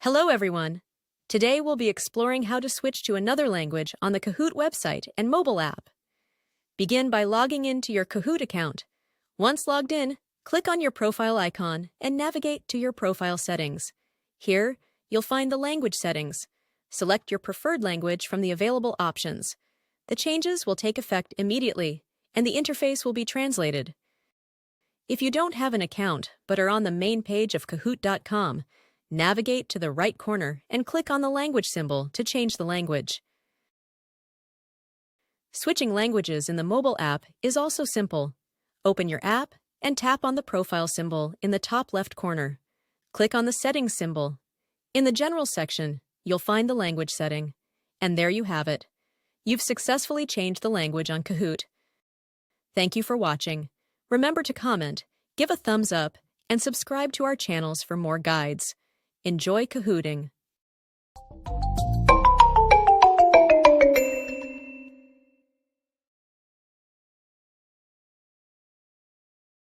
Hello, everyone. Today we'll be exploring how to switch to another language on the Kahoot website and mobile app. Begin by logging into your Kahoot account. Once logged in, click on your profile icon and navigate to your profile settings. Here, you'll find the language settings. Select your preferred language from the available options. The changes will take effect immediately, and the interface will be translated. If you don't have an account but are on the main page of Kahoot.com, navigate to the right corner and click on the language symbol to change the language. Switching languages in the mobile app is also simple. Open your app and tap on the profile symbol in the top left corner. Click on the settings symbol. In the General section, you'll find the language setting. And there you have it. You've successfully changed the language on Kahoot. Thank you for watching. Remember to comment, give a thumbs up, and subscribe to our channels for more guides. Enjoy Kahooting!